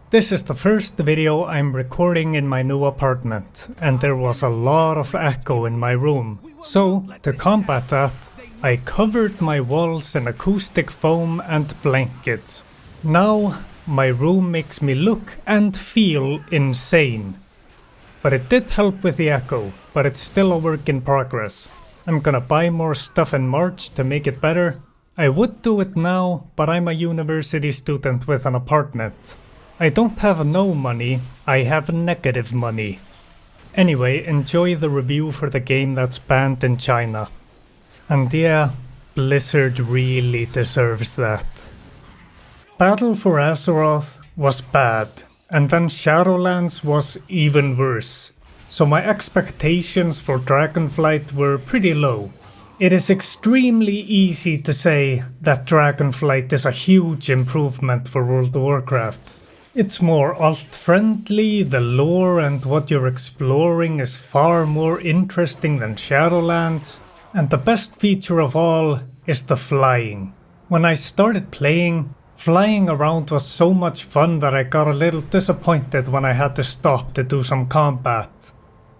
This is the first video I'm recording in my new apartment, and there was a lot of echo in my room. So, to combat that, I covered my walls in acoustic foam and blankets. Now, my room makes me look and feel insane. But it did help with the echo, but it's still a work in progress. I'm gonna buy more stuff in March to make it better. I would do it now, but I'm a university student with an apartment. I don't have no money, I have negative money. Anyway, enjoy the review for the game that's banned in China. And yeah, Blizzard really deserves that. Battle for Azeroth was bad, and then Shadowlands was even worse. So my expectations for Dragonflight were pretty low. It is extremely easy to say that Dragonflight is a huge improvement for World of Warcraft. It's more alt-friendly, the lore and what you're exploring is far more interesting than Shadowlands, and the best feature of all is the flying. When I started playing, flying around was so much fun that I got a little disappointed when I had to stop to do some combat.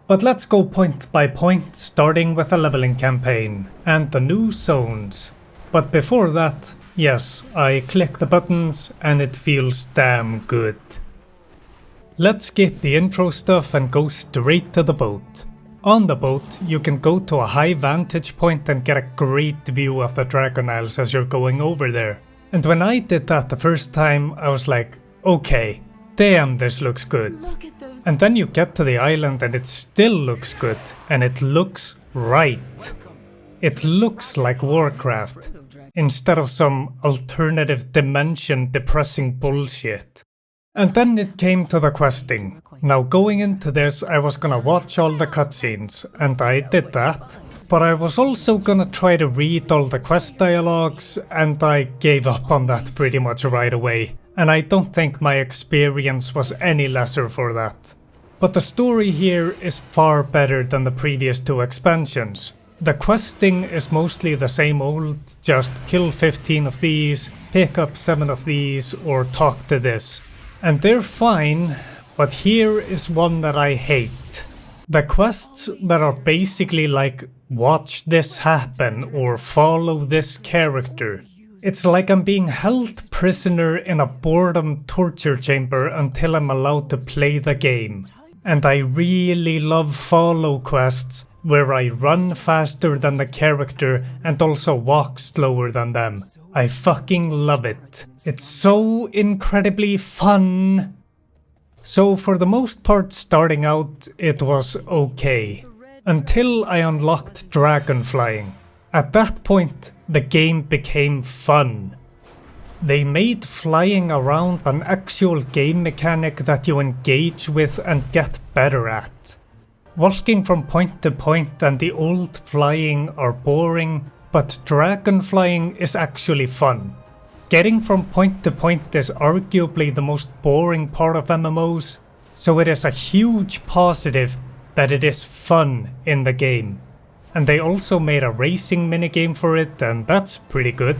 But let's go point by point, starting with a leveling campaign and the new zones. But before that, yes, I click the buttons and it feels damn good. Let's skip the intro stuff and go straight to the boat. On the boat, you can go to a high vantage point and get a great view of the Dragon Isles as you're going over there. And when I did that the first time, I was like, okay, damn, this looks good. And then you get to the island and it still looks good, and it looks right. It looks like Warcraft, instead of some alternative dimension depressing bullshit. And then it came to the questing. Now going into this, I was gonna watch all the cutscenes, and I did that. But I was also gonna try to read all the quest dialogues, and I gave up on that pretty much right away. And I don't think my experience was any lesser for that. But the story here is far better than the previous two expansions. The questing is mostly the same old, just kill 15 of these, pick up 7 of these, or talk to this. And they're fine, but here is one that I hate. The quests that are basically like, watch this happen or follow this character. It's like I'm being held prisoner in a boredom torture chamber until I'm allowed to play the game. And I really love follow quests where I run faster than the character and also walk slower than them. I fucking love it. It's so incredibly fun. So for the most part starting out, it was okay. Until I unlocked dragon flying. At that point, the game became fun. They made flying around an actual game mechanic that you engage with and get better at. Walking from point to point and the old flying are boring, but dragon flying is actually fun. Getting from point to point is arguably the most boring part of MMOs, so it is a huge positive that it is fun in the game. And they also made a racing minigame for it, and that's pretty good.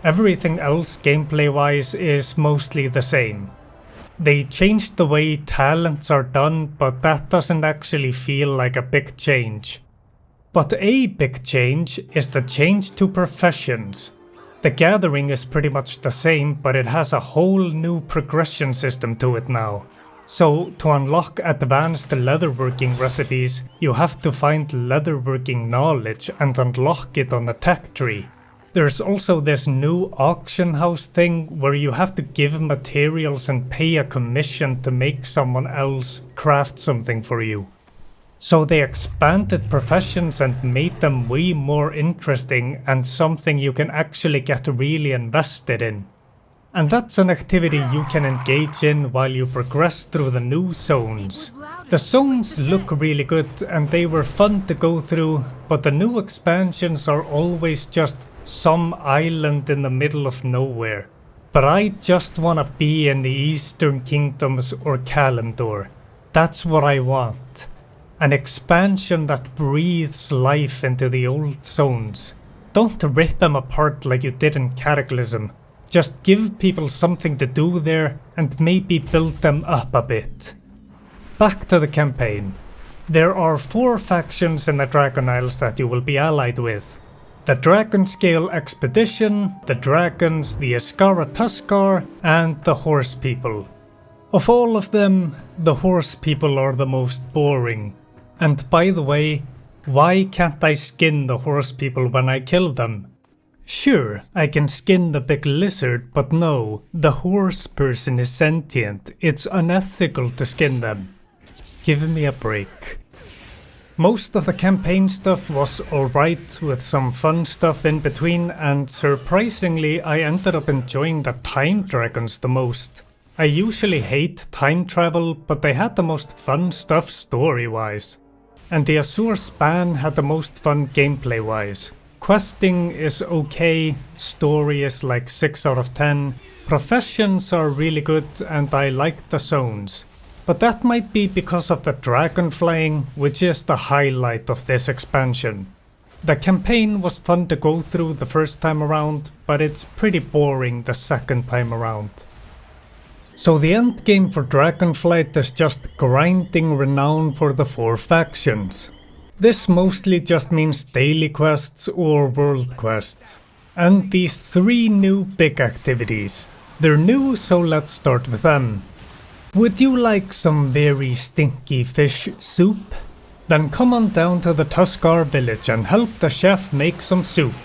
Everything else gameplay-wise is mostly the same. They changed the way talents are done, but that doesn't actually feel like a big change. But a big change is the change to professions. The gathering is pretty much the same, but it has a whole new progression system to it now. So, to unlock advanced leatherworking recipes, you have to find leatherworking knowledge and unlock it on a tech tree. There's also this new auction house thing where you have to give materials and pay a commission to make someone else craft something for you. So they expanded professions and made them way more interesting and something you can actually get really invested in. And that's an activity you can engage in while you progress through the new zones. The zones look really good and they were fun to go through, but the new expansions are always just some island in the middle of nowhere. But I just wanna be in the Eastern Kingdoms or Kalimdor. That's what I want. An expansion that breathes life into the old zones. Don't rip them apart like you did in Cataclysm. Just give people something to do there and maybe build them up a bit. Back to the campaign. There are 4 factions in the Dragon Isles that you will be allied with. The Dragonscale Expedition, the Dragons, the Iskara Tuskar, and the Horse People. Of all of them, the Horse People are the most boring. And by the way, why can't I skin the Horse People when I kill them? Sure, I can skin the big lizard, but no, the horse person is sentient. It's unethical to skin them. Give me a break. Most of the campaign stuff was alright, with some fun stuff in between, and surprisingly I ended up enjoying the time dragons the most. I usually hate time travel, but they had the most fun stuff story-wise. And the Azure Span had the most fun gameplay-wise. Questing is okay, story is like 6 out of 10, professions are really good, and I like the zones. But that might be because of the dragon flying, which is the highlight of this expansion. The campaign was fun to go through the first time around, but it's pretty boring the second time around. So the endgame for Dragonflight is just grinding renown for the 4 factions. This mostly just means daily quests or world quests. And these 3 new big activities. They're new, so let's start with them. Would you like some very stinky fish soup? Then come on down to the Tuskar village and help the chef make some soup.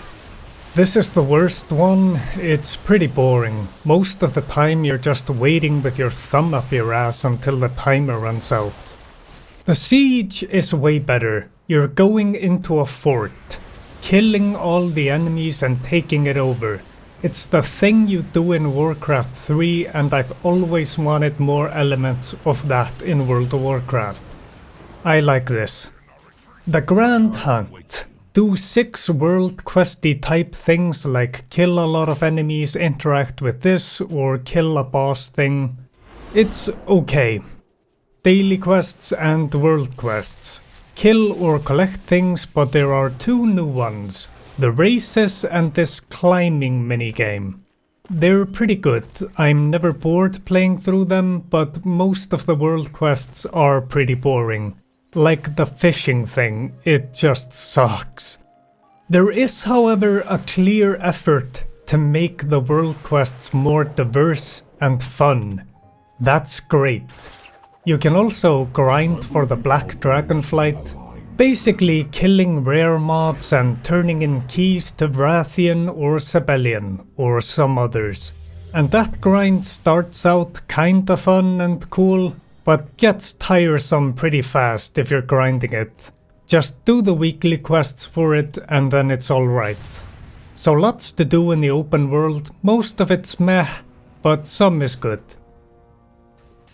This is the worst one. It's pretty boring. Most of the time you're just waiting with your thumb up your ass until the timer runs out. The siege is way better. You're going into a fort, killing all the enemies and taking it over. It's the thing you do in Warcraft 3, and I've always wanted more elements of that in World of Warcraft. I like this. The Grand Hunt. Do 6 world questy type things like kill a lot of enemies, interact with this, or kill a boss thing. It's okay. Daily quests and world quests. Kill or collect things, but there are 2 new ones. The races and this climbing minigame. They're pretty good. I'm never bored playing through them, but most of the world quests are pretty boring. Like the fishing thing, it just sucks. There is, however, a clear effort to make the world quests more diverse and fun. That's great. You can also grind for the Black Dragonflight. Basically killing rare mobs and turning in keys to Vrathian or Sibelian, or some others. And that grind starts out kinda fun and cool, but gets tiresome pretty fast if you're grinding it. Just do the weekly quests for it and then it's alright. So lots to do in the open world, most of it's meh, but some is good.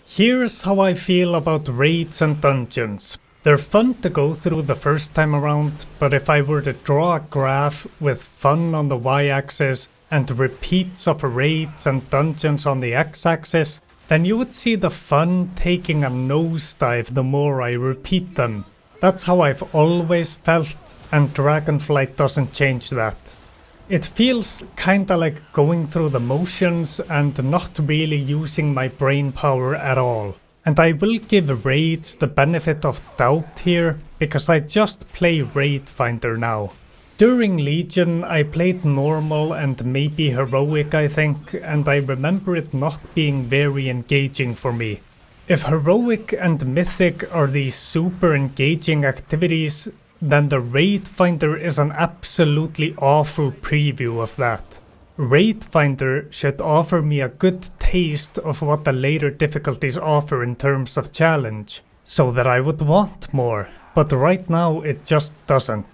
Here's how I feel about raids and dungeons. They're fun to go through the first time around, but if I were to draw a graph with fun on the y-axis and repeats of raids and dungeons on the x-axis, then you would see the fun taking a nosedive the more I repeat them. That's how I've always felt, and Dragonflight doesn't change that. It feels kinda like going through the motions and not really using my brain power at all. And I will give raids the benefit of doubt here, because I just play Raid Finder now. During Legion I played normal and maybe heroic I think, and I remember it not being very engaging for me. If heroic and mythic are these super engaging activities, then the Raid Finder is an absolutely awful preview of that. Raid Finder should offer me a good taste of what the later difficulties offer in terms of challenge, so that I would want more, but right now it just doesn't.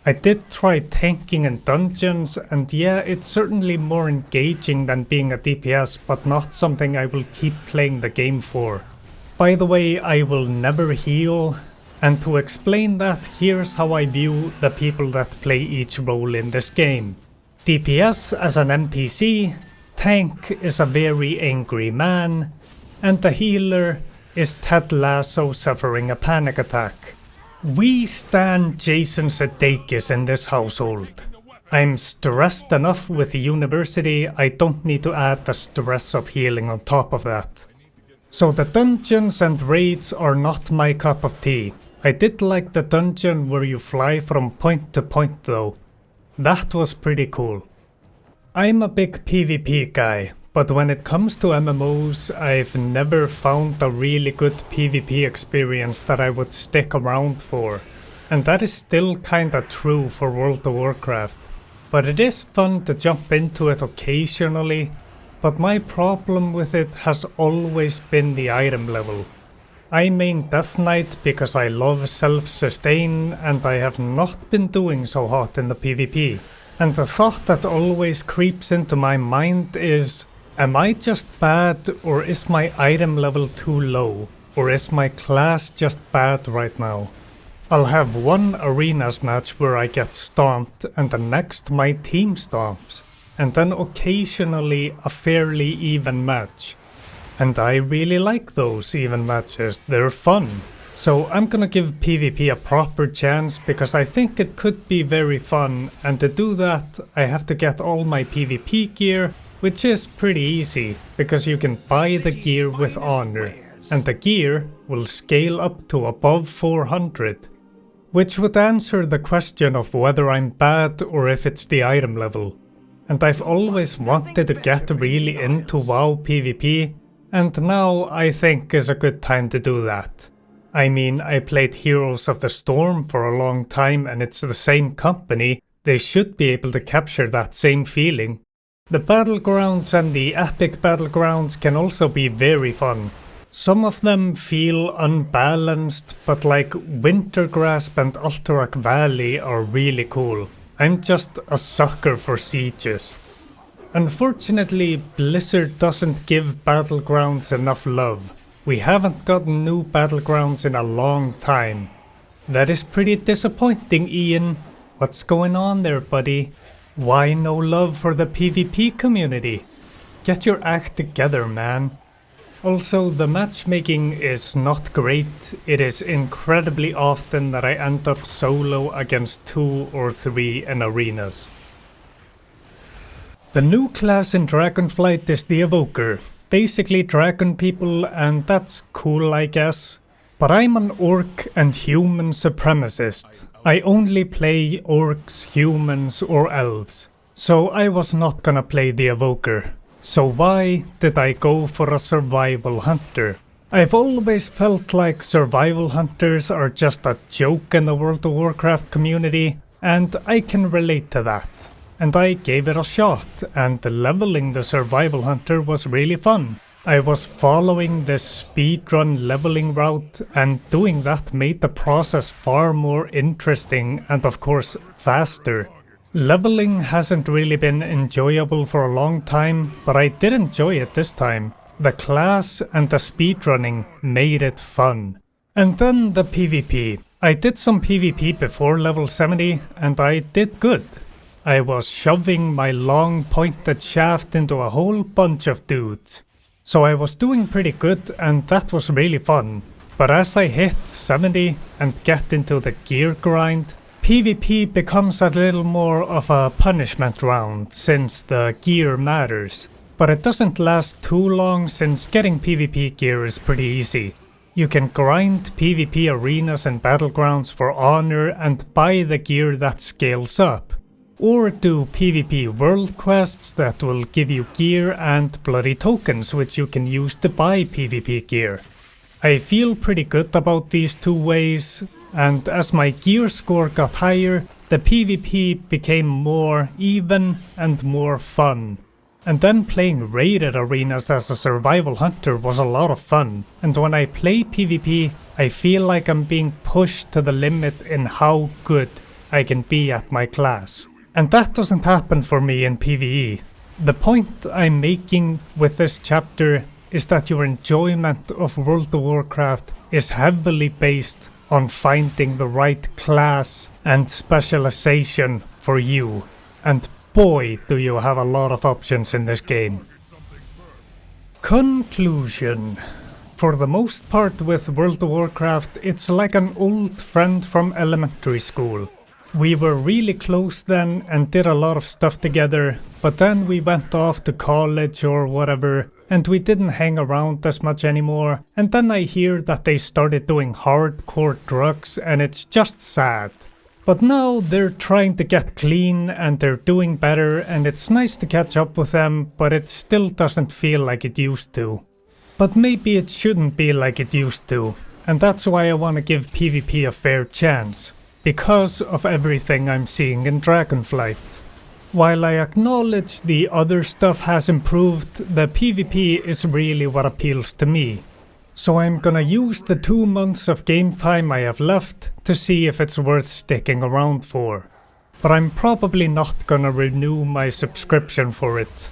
I did try tanking in dungeons, and yeah, it's certainly more engaging than being a DPS, but not something I will keep playing the game for. By the way, I will never heal, and to explain that, here's how I view the people that play each role in this game. DPS as an NPC, tank is a very angry man, and the healer is Ted Lasso suffering a panic attack. We stan Jason Sudeikis in this household. I'm stressed enough with university, I don't need to add the stress of healing on top of that. So the dungeons and raids are not my cup of tea. I did like the dungeon where you fly from point to point though. That was pretty cool. I'm a big PvP guy, but when it comes to MMOs, I've never found a really good PvP experience that I would stick around for. And that is still kinda true for World of Warcraft. But it is fun to jump into it occasionally, but my problem with it has always been the item level. I main Death Knight because I love self-sustain and I have not been doing so hot in the PvP. And the thought that always creeps into my mind is, am I just bad or is my item level too low? Or is my class just bad right now? I'll have one arenas match where I get stomped and the next my team stomps, and then occasionally a fairly even match. And I really like those even matches, they're fun. So I'm gonna give PvP a proper chance because I think it could be very fun, and to do that I have to get all my PvP gear, which is pretty easy because you can buy the gear with honor, and the gear will scale up to above 400. Which would answer the question of whether I'm bad or if it's the item level. And I've always wanted to get really into WoW PvP, and now I think is a good time to do that. I mean, I played Heroes of the Storm for a long time and it's the same company, they should be able to capture that same feeling. The battlegrounds and the epic battlegrounds can also be very fun. Some of them feel unbalanced, but like Wintergrasp and Alterac Valley are really cool. I'm just a sucker for sieges. Unfortunately, Blizzard doesn't give battlegrounds enough love. We haven't gotten new battlegrounds in a long time. That is pretty disappointing, Ian. What's going on there, buddy? Why no love for the PvP community? Get your act together, man. Also, the matchmaking is not great. It is incredibly often that I end up solo against 2 or 3 in arenas. The new class in Dragonflight is the Evoker. Basically dragon people, and that's cool I guess. But I'm an orc and human supremacist. I only play orcs, humans or elves. So I was not gonna play the Evoker. So why did I go for a survival hunter? I've always felt like survival hunters are just a joke in the World of Warcraft community, and I can relate to that. And I gave it a shot, and leveling the survival hunter was really fun. I was following this speedrun leveling route, and doing that made the process far more interesting and of course faster. Leveling hasn't really been enjoyable for a long time, but I did enjoy it this time. The class and the speedrunning made it fun. And then the PvP. I did some PvP before level 70 and I did good. I was shoving my long pointed shaft into a whole bunch of dudes. So I was doing pretty good and that was really fun. But as I hit 70 and get into the gear grind, PvP becomes a little more of a punishment round since the gear matters. But it doesn't last too long since getting PvP gear is pretty easy. You can grind PvP arenas and battlegrounds for honor and buy the gear that scales up. Or do PvP world quests that will give you gear and bloody tokens which you can use to buy PvP gear. I feel pretty good about these two ways, and as my gear score got higher, the PvP became more even and more fun. And then playing raided arenas as a survival hunter was a lot of fun, and when I play PvP, I feel like I'm being pushed to the limit in how good I can be at my class. And that doesn't happen for me in PvE. The point I'm making with this chapter is that your enjoyment of World of Warcraft is heavily based on finding the right class and specialization for you. And boy, do you have a lot of options in this game. Conclusion. For the most part with World of Warcraft, it's like an old friend from elementary school. We were really close then and did a lot of stuff together, but then we went off to college or whatever, and we didn't hang around as much anymore, and then I hear that they started doing hardcore drugs and it's just sad. But now they're trying to get clean and they're doing better, and it's nice to catch up with them, but it still doesn't feel like it used to. But maybe it shouldn't be like it used to, and that's why I want to give PvP a fair chance, because of everything I'm seeing in Dragonflight. While I acknowledge the other stuff has improved, the PvP is really what appeals to me. So I'm gonna use the 2 months of game time I have left to see if it's worth sticking around for. But I'm probably not gonna renew my subscription for it.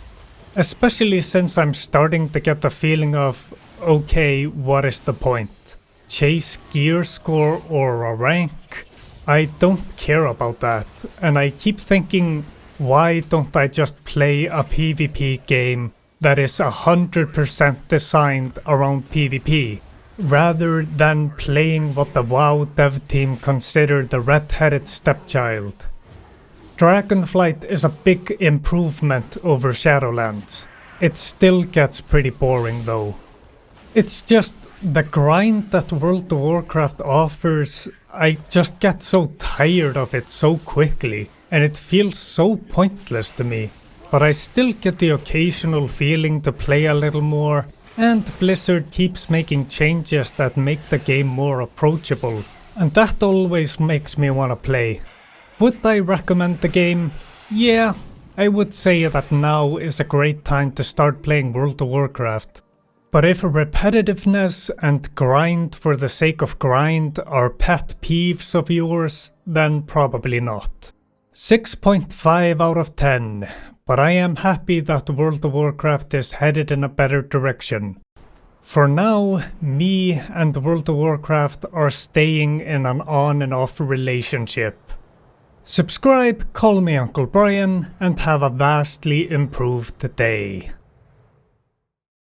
Especially since I'm starting to get the feeling of, okay, what is the point? Chase gear score or a rank? I don't care about that, and I keep thinking, why don't I just play a PvP game that is 100% designed around PvP, rather than playing what the WoW dev team consider the red-headed stepchild? Dragonflight is a big improvement over Shadowlands. It still gets pretty boring though. It's just the grind that World of Warcraft offers, I just get so tired of it so quickly, and it feels so pointless to me. But I still get the occasional feeling to play a little more, and Blizzard keeps making changes that make the game more approachable, and that always makes me want to play. Would I recommend the game? Yeah, I would say that now is a great time to start playing World of Warcraft. But if repetitiveness and grind for the sake of grind are pet peeves of yours, then probably not. 6.5 out of 10, but I am happy that World of Warcraft is headed in a better direction. For now, me and World of Warcraft are staying in an on and off relationship. Subscribe, call me Uncle Brian, and have a vastly improved day.